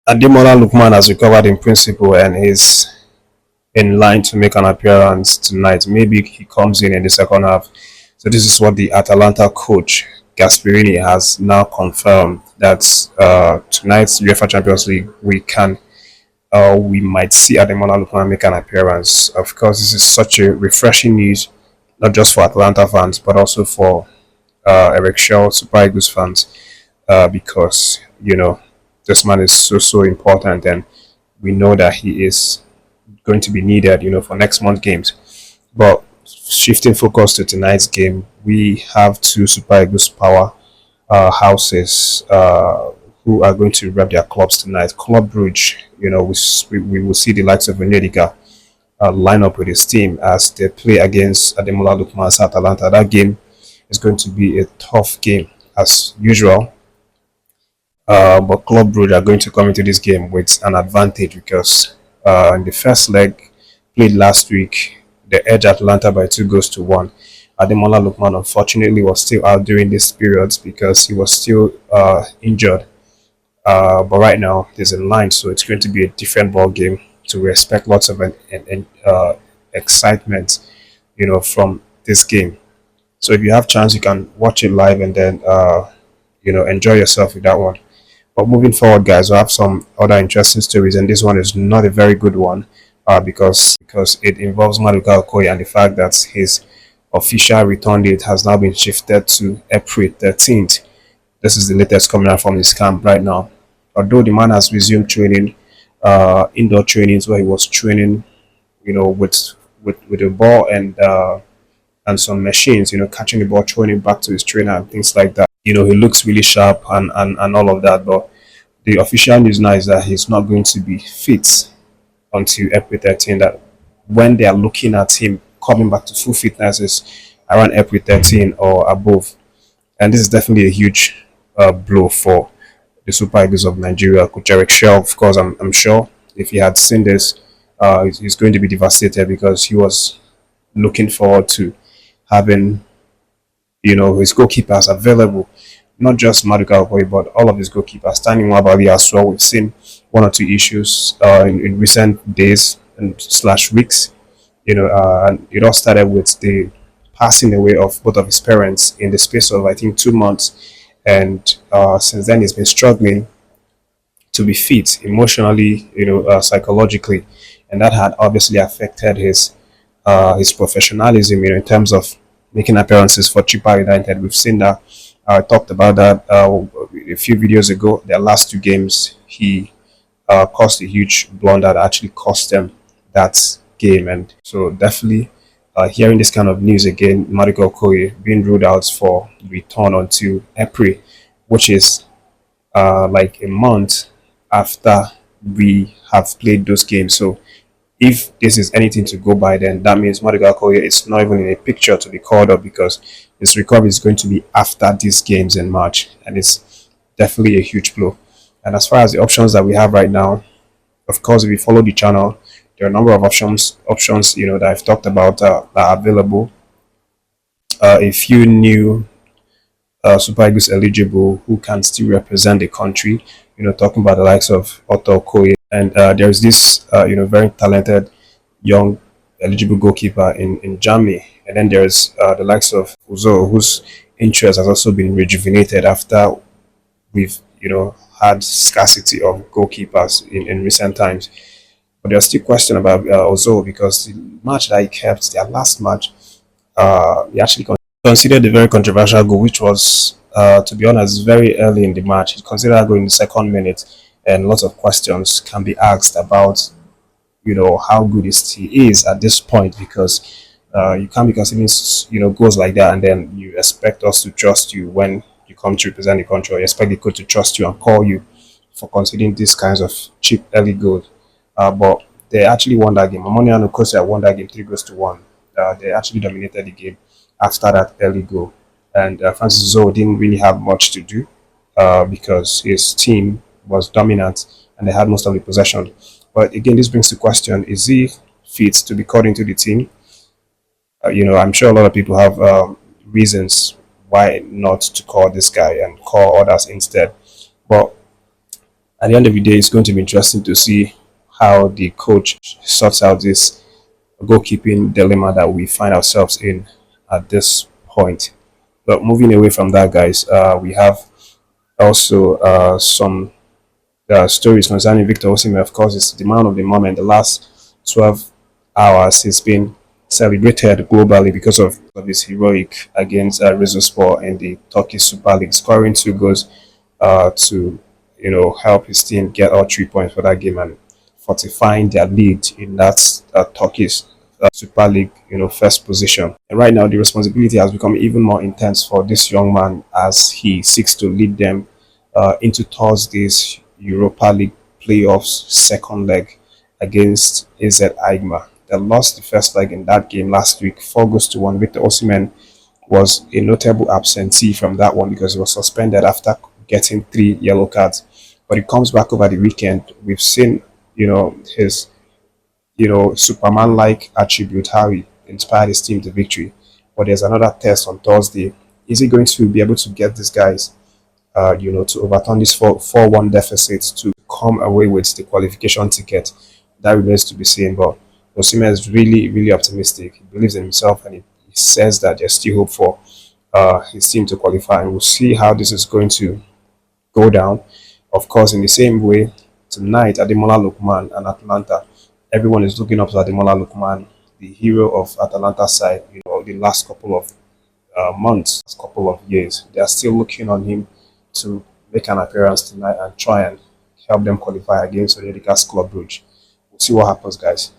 Ademola Lookman has recovered in principle and is in line to make an appearance tonight. Maybe he comes in the second half. So this is what the Atalanta coach Gasperini has now confirmed that tonight's UEFA Champions League we might see Ademola Lookman make an appearance. Of course, this is such a refreshing news, not just for Atalanta fans but also for Eric Chelle Super Eagles fans, because this man is so important, and we know that he is going to be needed, for next month games. But shifting focus to tonight's game, we have two Super Eagles power houses who are going to rep their clubs tonight. Club Brugge, we will see the likes of Venedica line up with his team as they play against Ademola Lookman's Atalanta. That game is going to be a tough game as usual. But Club Brugge are going to come into this game with an advantage because in the first leg played last week, they edged Atlanta by 2 goals to 1. Ademola Lookman unfortunately was still out during this period because he was still injured. But right now there's a line, so it's going to be a different ball game. So we expect lots of excitement, from this game. So if you have chance, you can watch it live and then enjoy yourself with that one. But moving forward, guys, we have some other interesting stories, and this one is not a very good one because it involves Maduka Okoye and the fact that his official return date has now been shifted to April 13th. This is the latest coming out from his camp right now. Although the man has resumed training, indoor trainings where he was training, with a ball and some machines, catching the ball, throwing it back to his trainer and things like that. He looks really sharp and all of that. But the official news now is that he's not going to be fit until April 13th. That when they are looking at him coming back to full fitness is around April 13 or above. And this is definitely a huge blow for the Super Eagles of Nigeria. Coach Eric Chelle, of course, I'm sure if he had seen this, he's going to be devastated because he was looking forward to having his goalkeepers available, not just Maduka Okoye, but all of his goalkeepers. Standing Wabali as well. We've seen one or two issues in recent days and slash weeks, and it all started with the passing away of both of his parents in the space of I think 2 months, and since then he's been struggling to be fit emotionally, psychologically, and that had obviously affected his professionalism, in terms of making appearances for Chippa United. We've seen that. I talked about that a few videos ago. Their last two games, he caused a huge blunder that actually cost them that game. And so definitely hearing this kind of news again, Maduka Okoye being ruled out for return until April, which is like a month after we have played those games. So if this is anything to go by, then that means Maduka Okoye is not even in a picture to be called up because his recovery is going to be after these games in March, and it's definitely a huge blow. And as far as the options that we have right now, of course, if you follow the channel, there are a number of options that I've talked about that are available. A few new Super Eagles eligible who can still represent the country. Talking about the likes of Otto Okoye, and there's this very talented young eligible goalkeeper in Germany, and then there's the likes of Uzo, whose interest has also been rejuvenated after we've had scarcity of goalkeepers in recent times. But there's still question about Uzo because the match that he kept, their last match, he actually considered a very controversial goal, which was, to be honest, very early in the match. He considered that goal in the second minute, and lots of questions can be asked about, how good he is at this point, because you can't be considering, goals like that, and then you expect us to trust you when you come to represent the country, or you expect the coach to trust you and call you for considering these kinds of cheap early goals. But they actually won that game. Ammonia and Okosia won that game 3 goals to 1. They actually dominated the game after that early goal. And Francis Zoe didn't really have much to do because his team was dominant and they had most of the possession. But again, this brings the question, is he fit to be called into the team? I'm sure a lot of people have reasons why not to call this guy and call others instead. But At the end of the day, it's going to be interesting to see how the coach sorts out this goalkeeping dilemma that we find ourselves in at this point. But moving away from that, guys, we have also some stories concerning Victor Osimhen. Of course, it's the man of the moment. The last 12 hours, he's been celebrated globally because of his heroic against Rizzospor in the Turkish Super League, scoring 2 goals to help his team get all 3 points for that game and fortifying their lead in that Turkish Super League, first position. And right now, the responsibility has become even more intense for this young man as he seeks to lead them into Thursday's Europa League playoffs second leg against AZ Alkmaar. They lost the first leg in that game last week, 4 goals to 1. Victor Osimhen was a notable absentee from that one because he was suspended after getting 3 yellow cards. But he comes back over the weekend. We've seen, his Superman-like attribute, how he inspired his team to victory. But there's another test on Thursday. Is he going to be able to get these guys, to overturn this 4-1 deficit to come away with the qualification ticket? That remains to be seen. But Osimhen is really, really optimistic. He believes in himself, and he says that there's still hope for his team to qualify. And we'll see how this is going to go down. Of course, in the same way, tonight, Ademola Lookman and Atlanta, everyone is looking up to Ademola Lookman, the hero of Atalanta side, the last couple of months, last couple of years. They are still looking on him to make an appearance tonight and try and help them qualify against Odegaard's Club Brugge. We'll see what happens, guys.